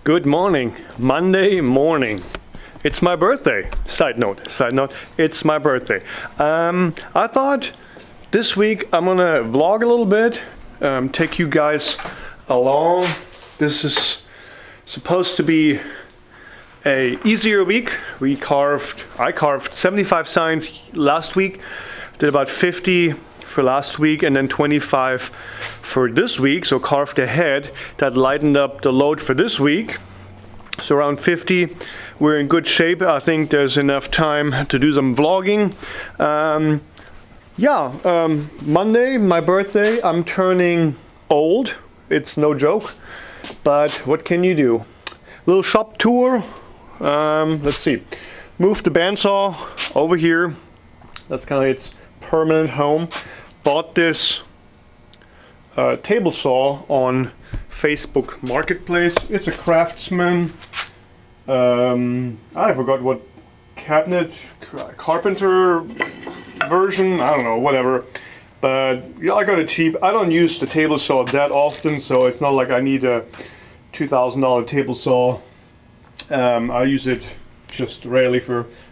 Good morning, Monday morning. It's my birthday. Side note, it's my birthday. I thought this week I'm gonna vlog a little bit, take you guys along. This is supposed to be a easier week. I carved 75 signs last week, did about 50 for last week and then 25 for this week, so carved ahead. That lightened up the load for this week. So around 50, we're in good shape. I think there's enough time to do some vlogging. Monday, my birthday, I'm turning old. It's no joke, but what can you do? Little shop tour. Let's see. Moved the bandsaw over here. That's kind of its permanent home. Bought this table saw on Facebook Marketplace. It's a Craftsman. I forgot what carpenter version. I don't know, whatever. But yeah, I got it cheap. I don't use the table saw that often, so it's not like I need a $2,000 table saw. I use it just rarely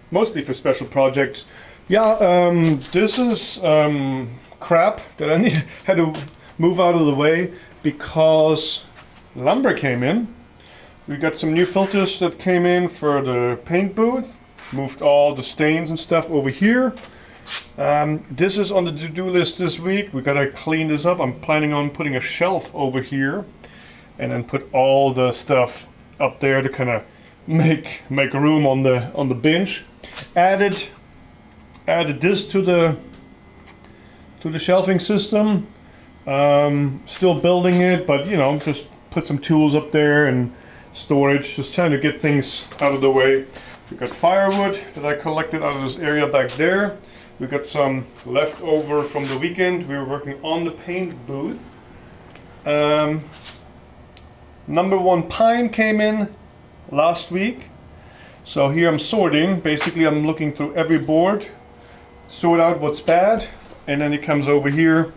mostly for special projects. Yeah, this is crap that I had to move out of the way because lumber came in. We got some new filters that came in for the paint booth. Moved all the stains and stuff over here. This is on the to-do list this week. We gotta clean this up. I'm planning on putting a shelf over here and then put all the stuff up there to kind of make room on the bench. Added this to the shelving system. Still building it, but you know, just put some tools up there and storage, just trying to get things out of the way. We got firewood that I collected out of this area back there. We got some leftover from the weekend. We were working on the paint booth. Number one pine came in last week. So here I'm sorting. Basically I'm looking through every board, sort out what's bad, and then it comes over here.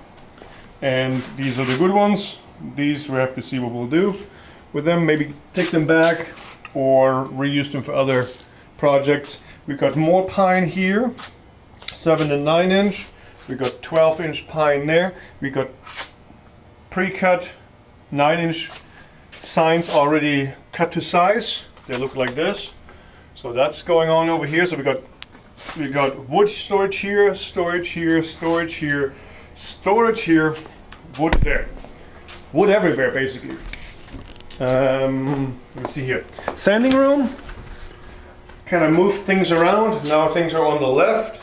And these are the good ones. These we have to see what we'll do with them. Maybe take them back or reuse them for other projects. We've got more pine here, 7 and 9 inch. We got 12-inch pine there. We got pre-cut 9-inch signs already cut to size. They look like this. So that's going on over here. So we got wood storage here, storage here, storage here, storage here, wood there. Wood everywhere, basically. Let's see here. Sanding room. Kind of moved things around. Now things are on the left.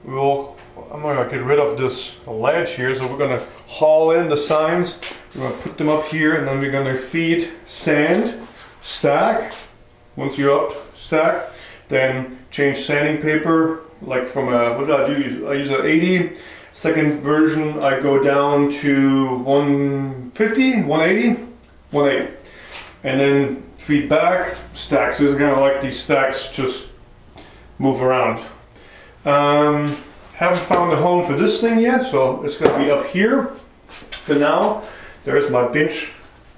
I'm gonna get rid of this ledge here, so we're gonna haul in the signs. We're gonna put them up here, and then we're gonna feed sand, stack. Once you're up, stack. Then change sanding paper, like from a, what did I do? I use an 80. Second version, I go down to 150, 180, 180. And then feed back, stack. So it's kind of like these stacks just move around. Haven't found a home for this thing yet, so it's going to be up here for now. There's my bench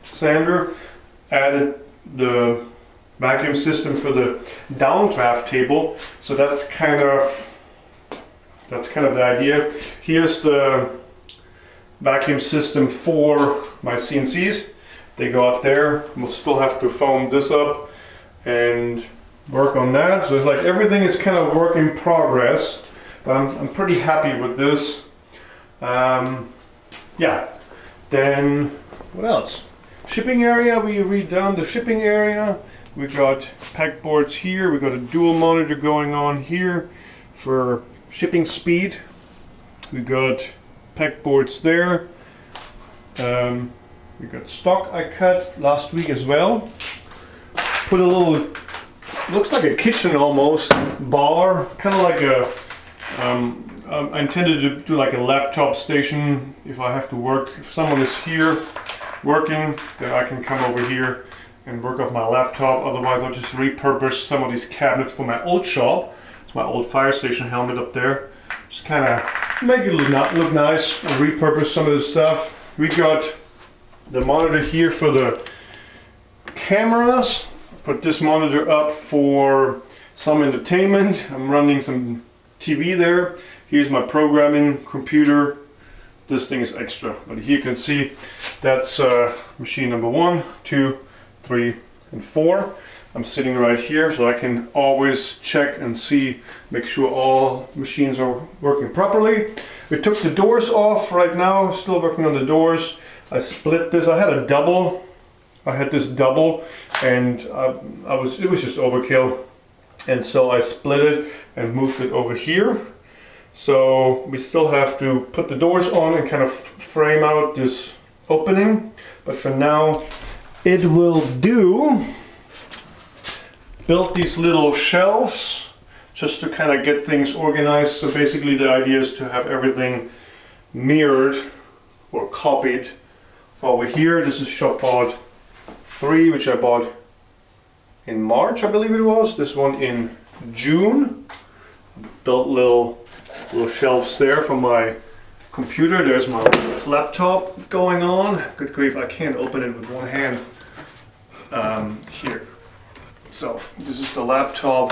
sander. Added the vacuum system for the downdraft table. So that's kind of the idea. Here's the vacuum system for my CNCs. They go up there. We'll still have to foam this up and work on that. So it's like everything is kind of work in progress, but I'm pretty happy with this. Yeah. Then what else? Shipping area. We redone the shipping area. We got pegboards here. We got a dual monitor going on here for shipping speed. We got pegboards there. We got stock I cut last week as well. Put a little, looks like a kitchen almost, bar, kind of like a, I intended to do like a laptop station if I have to work. If someone is here working, then I can come over here and work off my laptop. Otherwise I'll just repurpose some of these cabinets for my old shop. It's my old fire station helmet up there. Just kind of make it look nice and repurpose some of this stuff. We got the monitor here for the cameras. Put this monitor up for some entertainment. I'm running some TV there. Here's my programming computer. This thing is extra, but here you can see that's machine number 1, 2, 3, and 4. I'm sitting right here, so I can always check and see, make sure all machines are working properly. We took the doors off right now, still working on the doors. I split this. I had a double. I had this double, and it was just overkill, and so I split it and moved it over here. So we still have to put the doors on and kind of frame out this opening, but for now it will do. Built these little shelves just to kind of get things organized. So basically the idea is to have everything mirrored or copied over here. This is Shopbot 3, which I bought in March, I believe it was. This one in June. Built little shelves there for my computer. There's my laptop going on. Good grief, I can't open it with one hand. Here. So this is the laptop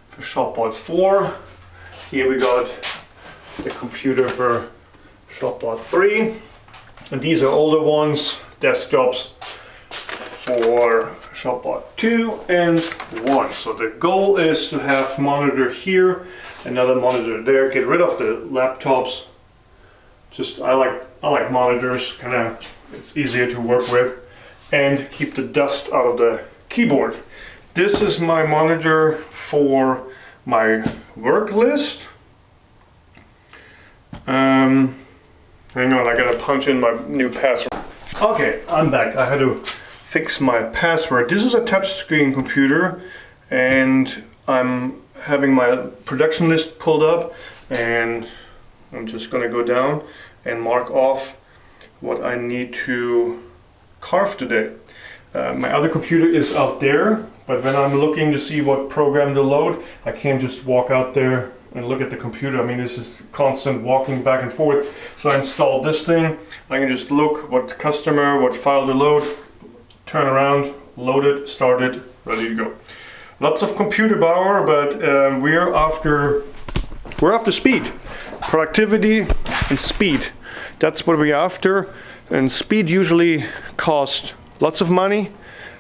for Shopbot 4. Here we got the computer for Shopbot 3. And these are older ones, desktops for Shopbot 2 and 1. So the goal is to have monitor here, another monitor there, get rid of the laptops. Just I like monitors, kind of it's easier to work with, and keep the dust out of the keyboard. This is my monitor for my work list. Hang on, I gotta punch in my new password. Okay, I'm back. I had to fix my password. This is a touchscreen computer, and I'm having my production list pulled up, and I'm just gonna go down and mark off what I need to carve today. My other computer is out there, but when I'm looking to see what program to load, I can't just walk out there and look at the computer. I mean, it's just constant walking back and forth. So I installed this thing. I can just look what customer, what file to load, turn around, load it, start it, ready to go. Lots of computer power, but we're after speed, productivity, and speed. That's what we're after, and speed usually costs lots of money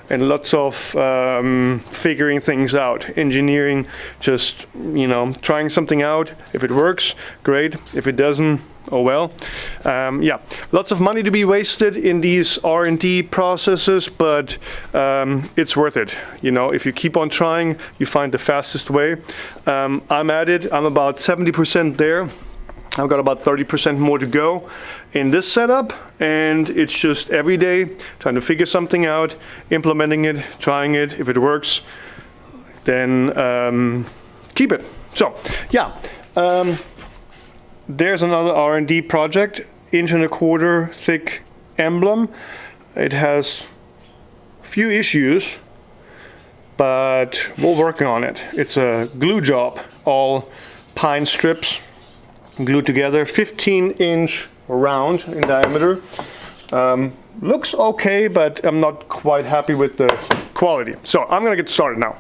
and lots of figuring things out, engineering, just, you know, trying something out. If it works, great. If it doesn't, oh well. Yeah, lots of money to be wasted in these R&D processes, but it's worth it. You know, if you keep on trying, you find the fastest way. I'm at it. I'm about 70% there. I've got about 30% more to go in this setup, and it's just every day trying to figure something out, implementing it, trying it. If it works, then keep it. So yeah, there's another R&D project, 1.25 inch thick emblem. It has a few issues, but we're working on it. It's a glue job, all pine strips glued together, 15-inch round in diameter. Looks okay, but I'm not quite happy with the quality. So I'm gonna get started now.